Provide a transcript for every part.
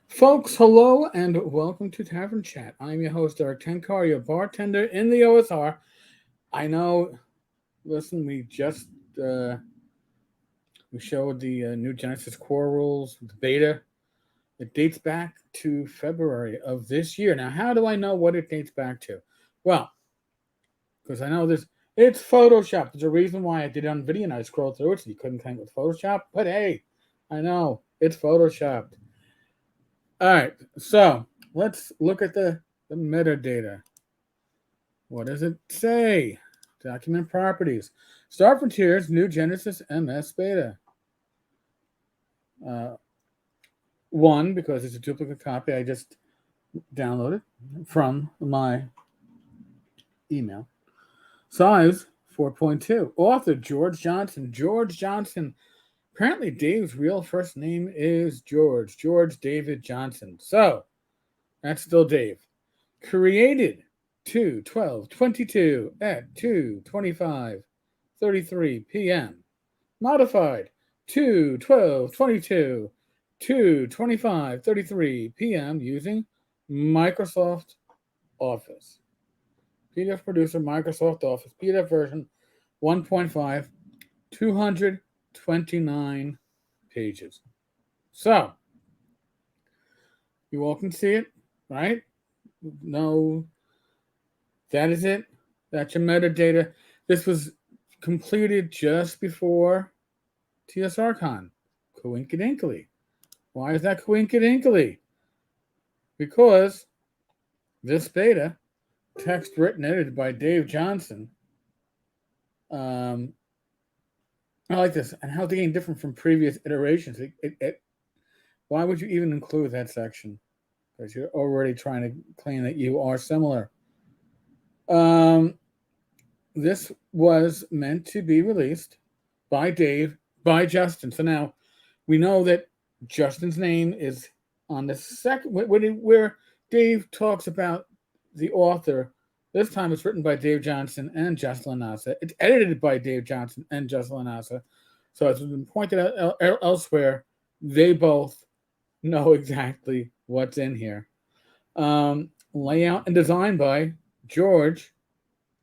Folks, hello and welcome to Tavern Chat. I'm your host, Eric Tenkar, your bartender in the OSR. I know, listen, uh, we showed the new Genesis core rules, the beta. It dates back to February of this year. Now, how do I know what it dates back to? Well, because I know this, it's Photoshop. There's a reason why I did it on video and I scrolled through it so you couldn't claim it with Photoshop. But hey, I know, it's Photoshopped. All right, so let's look at the metadata. What does it say? Document properties. Star Frontiers, new Genesis MS beta. Uh, one, because it's a duplicate copy, I just downloaded from my email. Size 4.2. Author George Johnson. George Johnson. Apparently, Dave's real first name is George David Johnson. So, that's still Dave. Created 2/12/22 at 2:25:33 p.m. Modified 2/12/22 2:25:33 p.m. using Microsoft Office. PDF Producer Microsoft Office PDF version 1.5, 229 pages. So, you all can see it, right? No, that is it. That's your metadata. This was completed just before TSRCon. Coinkedinkly. Why is that coinkedinkly? Because this beta, text written edited by Dave Johnson, I like this. And how it's getting different from previous iterations. Why would you even include that section? Because you're already trying to claim that you are similar. Um, this was meant to be released by Dave, by Justin. So now we know that Justin's name is on the second, where Dave talks about the author. This time it's written by Dave Johnson and Justin Lanasa. It's edited by Dave Johnson and Justin Lanasa. So as has been pointed out elsewhere, they both know exactly what's in here. Layout and design by George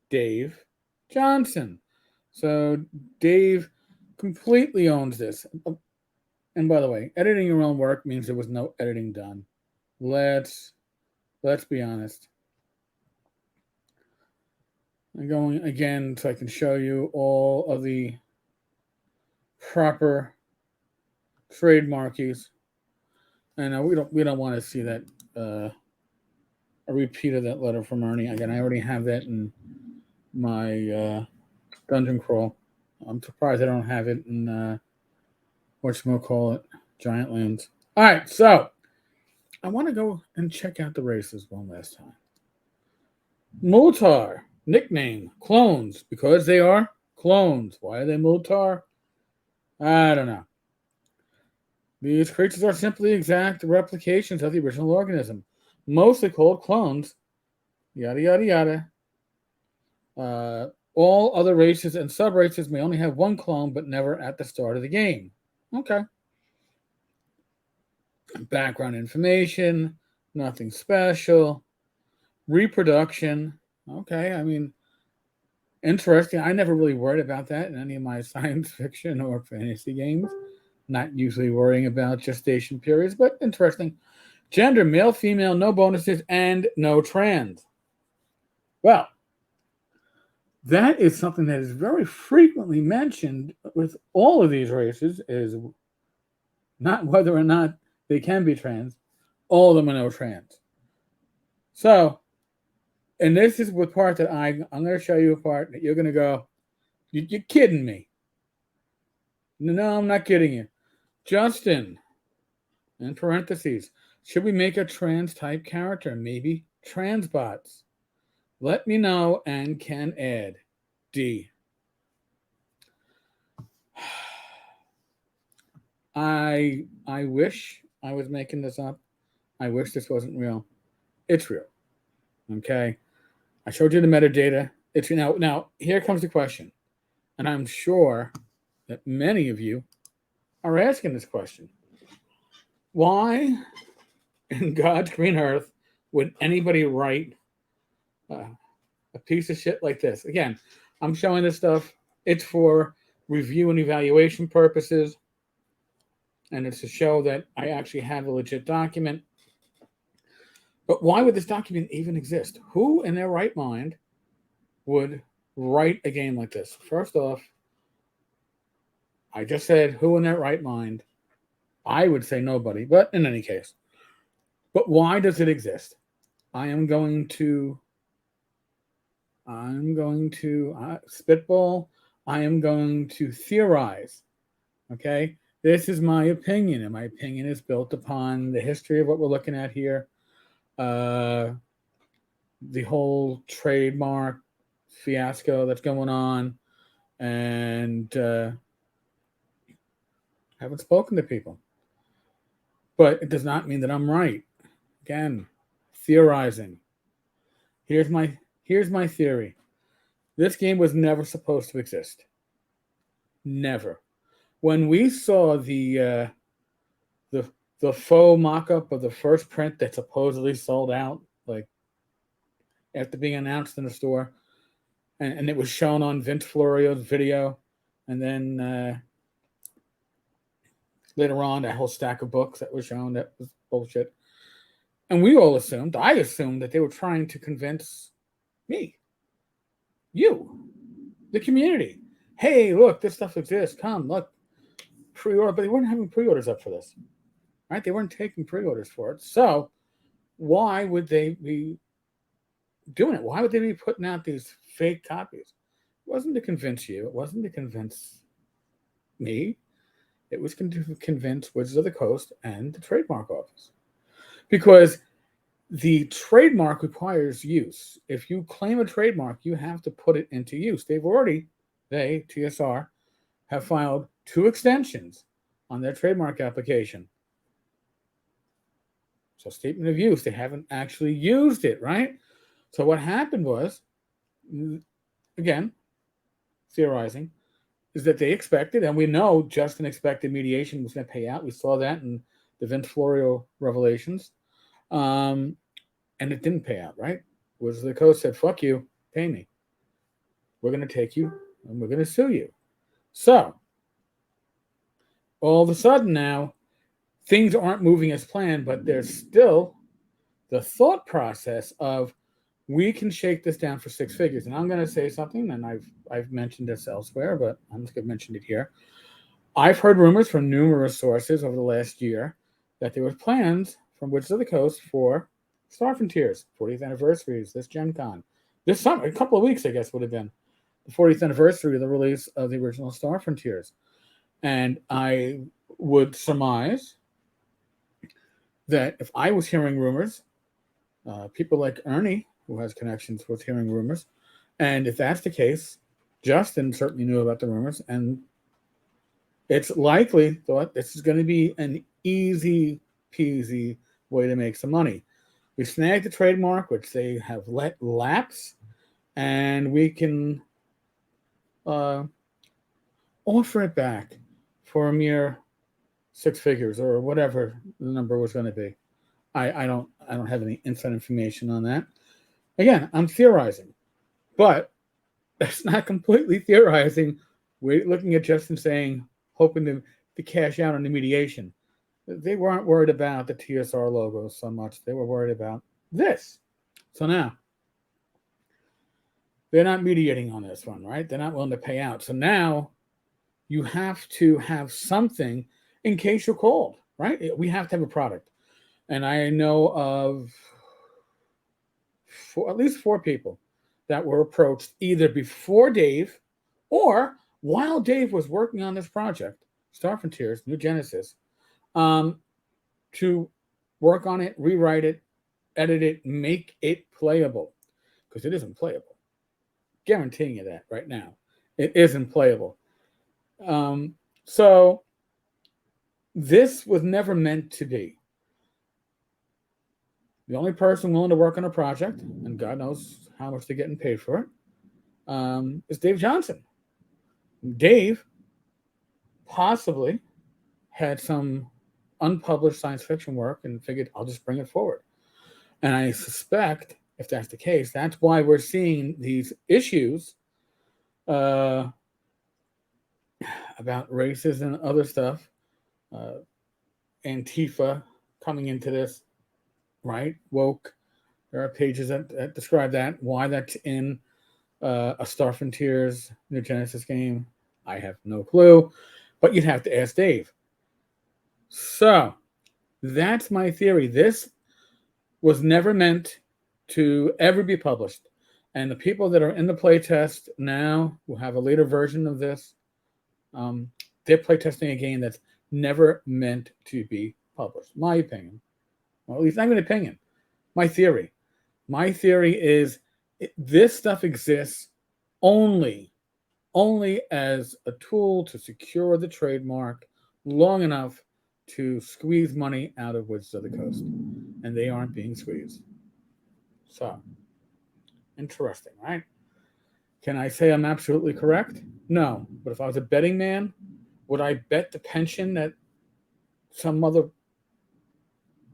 Dave Johnson. So Dave completely owns this. And by the way, editing your own work means there was no editing done. Let's be honest. I'm going again so I can show you all of the proper trademarkies. And we don't want to see that a repeat of that letter from Ernie. Again, I already have that in my dungeon crawl. I'm surprised I don't have it in whatchamacallit, Giant Lands. All right, so I want to go and check out the races one last time. Mutar, nickname, clones, because they are clones. Why are they Mutar? I don't know. These creatures are simply exact replications of the original organism, mostly called clones. Yada, yada, yada. All other races and sub-races may only have one clone, but never at the start of the game. Okay. Background information, nothing special. Reproduction. Okay, I mean, interesting. I never really worried about that in any of my science fiction or fantasy games. Not usually worrying about gestation periods, but interesting. Gender, male, female, no bonuses, and no trans. Well, that is something that is very frequently mentioned with all of these races, is not whether or not they can be trans. All of them are no trans. So, and this is the part that I'm going to show you a part that you're going to go, you're kidding me. No, I'm not kidding you. Justin, in parentheses, should we make a trans type character? Maybe transbots. Let me know and can add. D. I wish I was making this up. I wish this wasn't real. It's real. Okay. I showed you the metadata. It's now here comes the question. And I'm sure that many of you are asking this question. Why in God's green earth would anybody write a piece of shit like this? Again, I'm showing this stuff. It's for review and evaluation purposes, and it's to show that I actually have a legit document. But why would this document even exist? Who in their right mind would write a game like this? First off, I just said who in their right mind. I would say nobody, but in any case. But why does it exist? I'm going to spitball. I am going to theorize. Okay, this is my opinion, and my opinion is built upon the history of what we're looking at here. The whole trademark fiasco that's going on, and I haven't spoken to people, but it does not mean that I'm right. Again, theorizing. Here's my theory. This game was never supposed to exist. Never. When we saw the faux mock-up of the first print that supposedly sold out, like after being announced in the store, and it was shown on Vince Florio's video, and then later on that whole stack of books that was shown, that was bullshit. And we all assumed, I assumed, that they were trying to convince me, you, the community. Hey, look, this stuff exists. Come, look, pre-order. But they weren't having pre-orders up for this, right? They weren't taking pre-orders for it. So why would they be doing it? Why would they be putting out these fake copies? It wasn't to convince you. It wasn't to convince me. It was to convince Wizards of the Coast and the trademark office. Because the trademark requires use. If you claim a trademark, you have to put it into use. TSR, have filed 2 extensions on their trademark application. So statement of use, they haven't actually used it, right? So what happened was, again, theorizing, is that they expected, and we know just an expected mediation was going to pay out. We saw that in the Vince Florio revelations. And it didn't pay out, right? Wizards of the Coast said, fuck you, pay me. We're going to take you and we're going to sue you. So, all of a sudden now, things aren't moving as planned, but there's still the thought process of, we can shake this down for 6 figures. And I'm going to say something, and I've mentioned this elsewhere, but I'm just going to mention it here. I've heard rumors from numerous sources over the last year that there were plans from Wizards of the Coast for Star Frontiers, 40th anniversaries, this Gen Con. This summer, a couple of weeks, I guess, would have been the 40th anniversary of the release of the original Star Frontiers. And I would surmise that if I was hearing rumors, people like Ernie, who has connections with hearing rumors, and if that's the case, Justin certainly knew about the rumors, and it's likely thought this is going to be an easy peasy way to make some money. We snagged the trademark, which they have let lapse, and we can offer it back for a mere 6 figures or whatever the number was going to be. I don't have any inside information on that. Again, I'm theorizing, but that's not completely theorizing. We're looking at Justin saying, hoping to cash out on the mediation. They weren't worried about the TSR logo so much. They were worried about this. So now, they're not mediating on this one, right? They're not willing to pay out. So now, you have to have something in case you're called, right? We have to have a product. And I know of at least 4 people that were approached either before Dave or while Dave was working on this project, Star Frontiers, New Genesis, to work on it, rewrite it, edit it, make it playable. Because it isn't playable. Guaranteeing you that right now. It isn't playable. So this was never meant to be. The only person willing to work on a project, and God knows how much they're getting paid for it, is Dave Johnson. Dave possibly had some unpublished science fiction work and figured I'll just bring it forward. And I suspect, if that's the case, that's why we're seeing these issues about races and other stuff, Antifa coming into this, right? Woke. There are pages that describe that, why that's in a Star Frontiers New Genesis game. I have no clue, but you'd have to ask Dave. So that's my theory. This was never meant to ever be published. And the people that are in the playtest now will have a later version of this. They're playtesting a game that's never meant to be published. My opinion. Well, at least not an opinion. My theory. My theory is this stuff exists only as a tool to secure the trademark long enough to squeeze money out of Wizards of the Coast. And they aren't being squeezed. So, interesting, right? Can I say I'm absolutely correct? No. But if I was a betting man, would I bet the pension that some other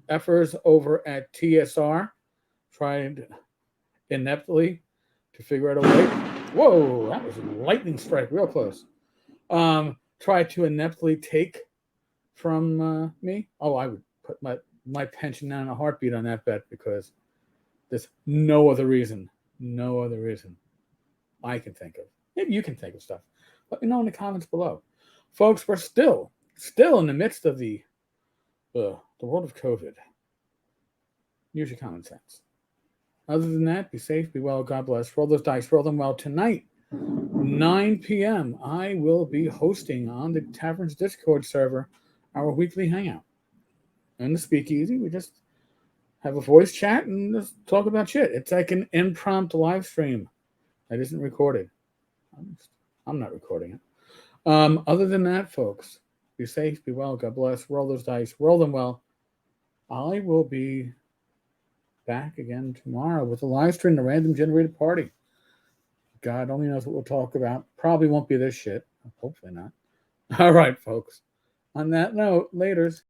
effers over at TSR tried ineptly to figure out a way? Whoa, that was a lightning strike, real close. Try to ineptly take from me? Oh, I would put my pension down in a heartbeat on that bet because there's no other reason I can think of. Maybe you can think of stuff. Let me know in the comments below. Folks, we're still in the midst of the world of COVID. Use your common sense. Other than that, be safe, be well, God bless. Roll those dice, roll them well. Tonight, 9 p.m., I will be hosting on the Tavern's Discord server our weekly hangout. In the speakeasy, we just have a voice chat and just talk about shit. It's like an impromptu live stream that isn't recorded. I'm not recording it. Other than that, folks, be safe, be well, God bless. Roll those dice, roll them well. I will be back again tomorrow with a live stream, the random generated party. God only knows what we'll talk about. Probably won't be this shit. Hopefully not. All right, folks. On that note, laters.